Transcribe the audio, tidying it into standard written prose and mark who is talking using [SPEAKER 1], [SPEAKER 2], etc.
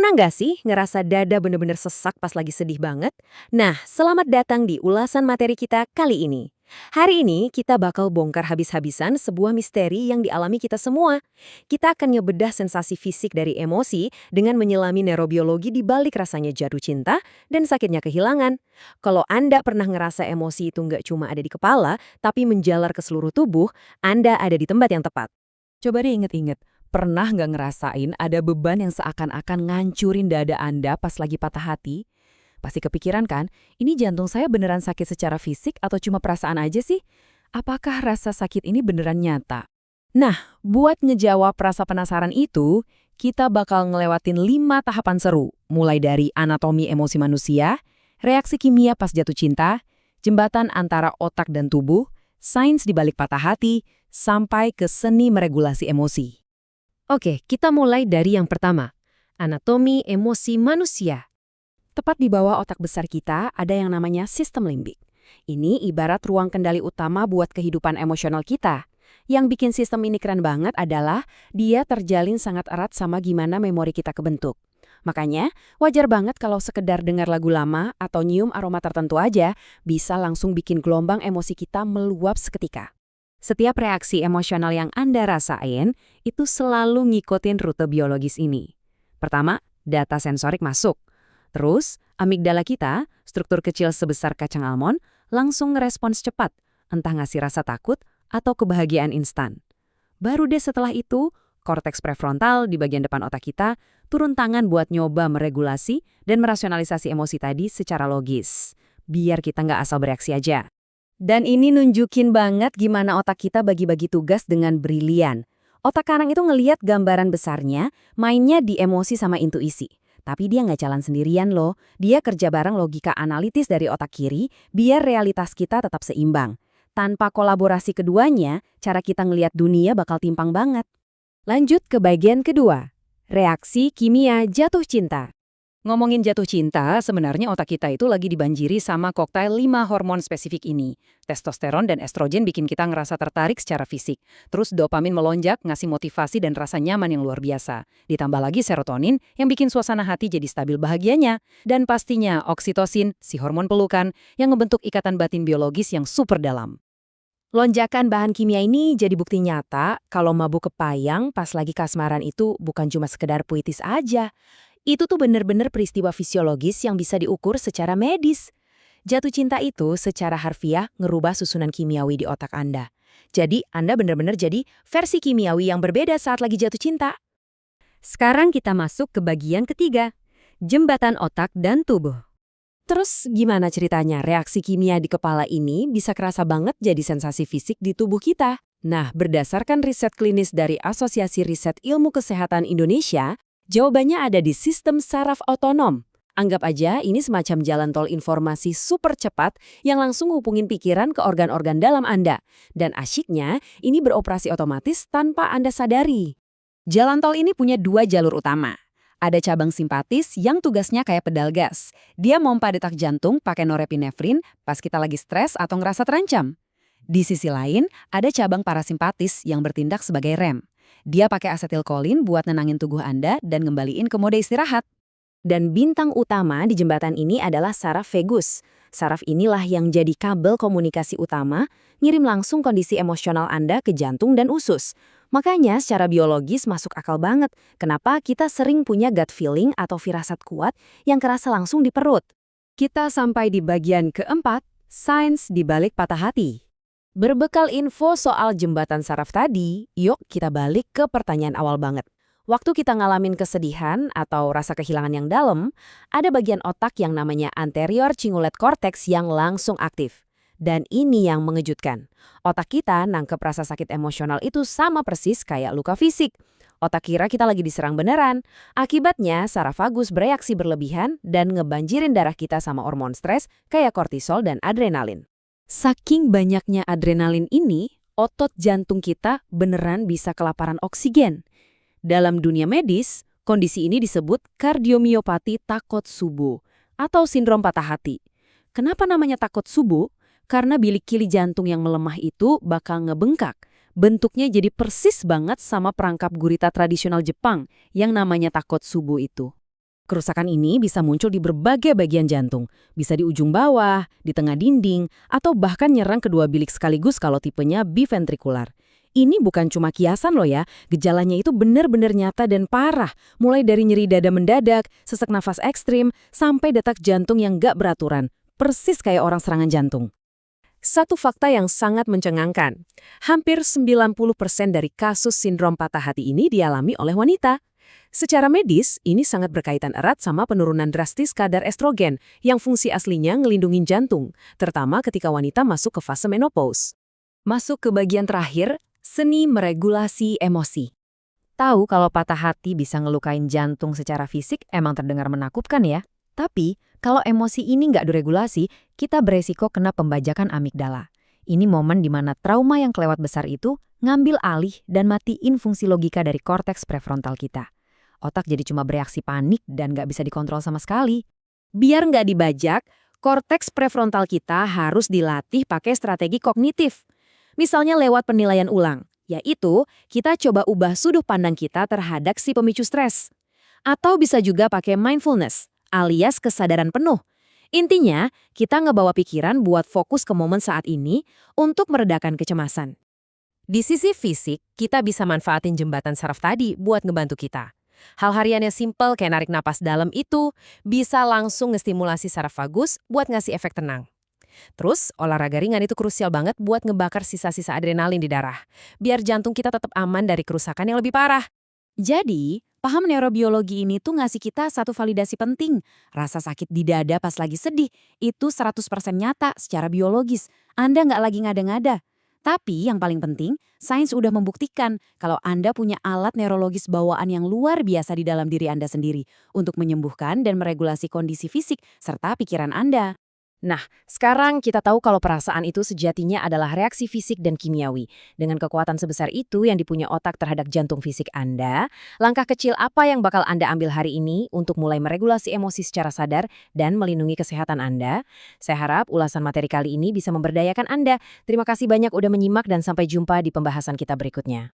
[SPEAKER 1] Pernah nggak sih ngerasa dada bener-bener sesak pas lagi sedih banget? Nah, selamat datang di ulasan materi kita kali ini. Hari ini kita bakal bongkar habis-habisan sebuah misteri yang dialami kita semua. Kita akan ngebedah sensasi fisik dari emosi dengan menyelami neurobiologi di balik rasanya jatuh cinta dan sakitnya kehilangan. Kalau Anda pernah ngerasa emosi itu nggak cuma ada di kepala, tapi menjalar ke seluruh tubuh, Anda ada di tempat yang tepat.
[SPEAKER 2] Coba deh inget-inget, pernah nggak ngerasain ada beban yang seakan-akan ngancurin dada Anda pas lagi patah hati? Pasti kepikiran kan, ini jantung saya beneran sakit secara fisik atau cuma perasaan aja sih? Apakah rasa sakit ini beneran nyata? Nah, buat ngejawab rasa penasaran itu, kita bakal ngelewatin 5 tahapan seru, mulai dari anatomi emosi manusia, reaksi kimia pas jatuh cinta, jembatan antara otak dan tubuh, sains di balik patah hati, sampai ke seni meregulasi emosi.
[SPEAKER 1] Oke, kita mulai dari yang pertama. Anatomi emosi manusia.
[SPEAKER 2] Tepat di bawah otak besar kita ada yang namanya sistem limbik. Ini ibarat ruang kendali utama buat kehidupan emosional kita. Yang bikin sistem ini keren banget adalah dia terjalin sangat erat sama gimana memori kita kebentuk. Makanya, wajar banget kalau sekedar dengar lagu lama atau nyium aroma tertentu aja bisa langsung bikin gelombang emosi kita meluap seketika. Setiap reaksi emosional yang Anda rasain itu selalu ngikutin rute biologis ini. Pertama, data sensorik masuk. Terus, amigdala kita, struktur kecil sebesar kacang almond, langsung ngerespons cepat, entah ngasih rasa takut atau kebahagiaan instan. Baru deh setelah itu, korteks prefrontal di bagian depan otak kita turun tangan buat nyoba meregulasi dan merasionalisasi emosi tadi secara logis. Biar kita nggak asal bereaksi aja. Dan ini nunjukin banget gimana otak kita bagi-bagi tugas dengan brilian. Otak kanan itu ngeliat gambaran besarnya, mainnya di emosi sama intuisi. Tapi dia nggak jalan sendirian loh, dia kerja bareng logika analitis dari otak kiri biar realitas kita tetap seimbang. Tanpa kolaborasi keduanya, cara kita ngeliat dunia bakal timpang banget. Lanjut ke bagian kedua, reaksi kimia jatuh cinta. Ngomongin jatuh cinta, sebenarnya otak kita itu lagi dibanjiri sama koktail 5 hormon spesifik ini. Testosteron dan estrogen bikin kita ngerasa tertarik secara fisik. Terus dopamin melonjak, ngasih motivasi dan rasa nyaman yang luar biasa. Ditambah lagi serotonin yang bikin suasana hati jadi stabil bahagianya. Dan pastinya oksitosin, si hormon pelukan, yang ngebentuk ikatan batin biologis yang super dalam. Lonjakan bahan kimia ini jadi bukti nyata kalau mabuk kepayang pas lagi kasmaran itu bukan cuma sekedar puitis aja. Itu tuh bener-bener peristiwa fisiologis yang bisa diukur secara medis. Jatuh cinta itu secara harfiah ngerubah susunan kimiawi di otak Anda. Jadi Anda bener-bener jadi versi kimiawi yang berbeda saat lagi jatuh cinta.
[SPEAKER 1] Sekarang kita masuk ke bagian ketiga, jembatan otak dan tubuh.
[SPEAKER 2] Terus gimana ceritanya reaksi kimia di kepala ini bisa kerasa banget jadi sensasi fisik di tubuh kita? Nah, berdasarkan riset klinis dari Asosiasi Riset Ilmu Kesehatan Indonesia, jawabannya ada di sistem saraf otonom. Anggap aja ini semacam jalan tol informasi super cepat yang langsung hubungin pikiran ke organ-organ dalam Anda. Dan asyiknya, ini beroperasi otomatis tanpa Anda sadari. Jalan tol ini punya 2 jalur utama. Ada cabang simpatis yang tugasnya kayak pedal gas. Dia mompa detak jantung pakai norepinefrin pas kita lagi stres atau ngerasa terancam. Di sisi lain, ada cabang parasimpatis yang bertindak sebagai rem. Dia pakai asetilkolin buat nenangin tubuh Anda dan ngembaliin ke mode istirahat. Dan bintang utama di jembatan ini adalah saraf vagus. Saraf inilah yang jadi kabel komunikasi utama, ngirim langsung kondisi emosional Anda ke jantung dan usus. Makanya secara biologis masuk akal banget kenapa kita sering punya gut feeling atau firasat kuat yang kerasa langsung di perut. Kita sampai di bagian keempat, sains di balik patah hati. Berbekal info soal jembatan saraf tadi, yuk kita balik ke pertanyaan awal banget. Waktu kita ngalamin kesedihan atau rasa kehilangan yang dalam, ada bagian otak yang namanya anterior cingulate cortex yang langsung aktif. Dan ini yang mengejutkan. Otak kita nangkep rasa sakit emosional itu sama persis kayak luka fisik. Otak kira kita lagi diserang beneran. Akibatnya, saraf vagus bereaksi berlebihan dan ngebanjirin darah kita sama hormon stres kayak kortisol dan adrenalin. Saking banyaknya adrenalin ini, otot jantung kita beneran bisa kelaparan oksigen. Dalam dunia medis, kondisi ini disebut kardiomiopati Takotsubo atau sindrom patah hati. Kenapa namanya Takotsubo? Karena bilik kili jantung yang melemah itu bakal ngebengkak. Bentuknya jadi persis banget sama perangkap gurita tradisional Jepang yang namanya Takotsubo itu. Kerusakan ini bisa muncul di berbagai bagian jantung, bisa di ujung bawah, di tengah dinding, atau bahkan nyerang kedua bilik sekaligus kalau tipenya biventrikular. Ini bukan cuma kiasan loh ya, gejalanya itu benar-benar nyata dan parah, mulai dari nyeri dada mendadak, sesak nafas ekstrim, sampai detak jantung yang gak beraturan, persis kayak orang serangan jantung.
[SPEAKER 1] Satu fakta yang sangat mencengangkan, hampir 90% dari kasus sindrom patah hati ini dialami oleh wanita. Secara medis, ini sangat berkaitan erat sama penurunan drastis kadar estrogen yang fungsi aslinya ngelindungin jantung, terutama ketika wanita masuk ke fase menopause. Masuk ke bagian terakhir, seni meregulasi emosi. Tahu kalau patah hati bisa ngelukain jantung secara fisik emang terdengar menakutkan ya. Tapi, kalau emosi ini nggak diregulasi, kita beresiko kena pembajakan amigdala. Ini momen di mana trauma yang kelewat besar itu ngambil alih dan matiin fungsi logika dari korteks prefrontal kita. Otak jadi cuma bereaksi panik dan nggak bisa dikontrol sama sekali. Biar nggak dibajak, korteks prefrontal kita harus dilatih pakai strategi kognitif. Misalnya lewat penilaian ulang, yaitu kita coba ubah sudut pandang kita terhadap si pemicu stres. Atau bisa juga pakai mindfulness, alias kesadaran penuh. Intinya, kita ngebawa pikiran buat fokus ke momen saat ini untuk meredakan kecemasan. Di sisi fisik, kita bisa manfaatin jembatan saraf tadi buat ngebantu kita. Hal hariannya simpel kayak narik napas dalam itu bisa langsung ngestimulasi saraf vagus buat ngasih efek tenang. Terus, olahraga ringan itu krusial banget buat ngebakar sisa-sisa adrenalin di darah, biar jantung kita tetap aman dari kerusakan yang lebih parah. Jadi, paham neurobiologi ini tuh ngasih kita satu validasi penting. Rasa sakit di dada pas lagi sedih, itu 100% nyata secara biologis. Anda nggak lagi ngada-ngada. Tapi yang paling penting, sains udah membuktikan kalau Anda punya alat neurologis bawaan yang luar biasa di dalam diri Anda sendiri untuk menyembuhkan dan meregulasi kondisi fisik serta pikiran Anda. Nah, sekarang kita tahu kalau perasaan itu sejatinya adalah reaksi fisik dan kimiawi. Dengan kekuatan sebesar itu yang dipunya otak terhadap jantung fisik Anda, langkah kecil apa yang bakal Anda ambil hari ini untuk mulai meregulasi emosi secara sadar dan melindungi kesehatan Anda? Saya harap ulasan materi kali ini bisa memberdayakan Anda. Terima kasih banyak udah menyimak dan sampai jumpa di pembahasan kita berikutnya.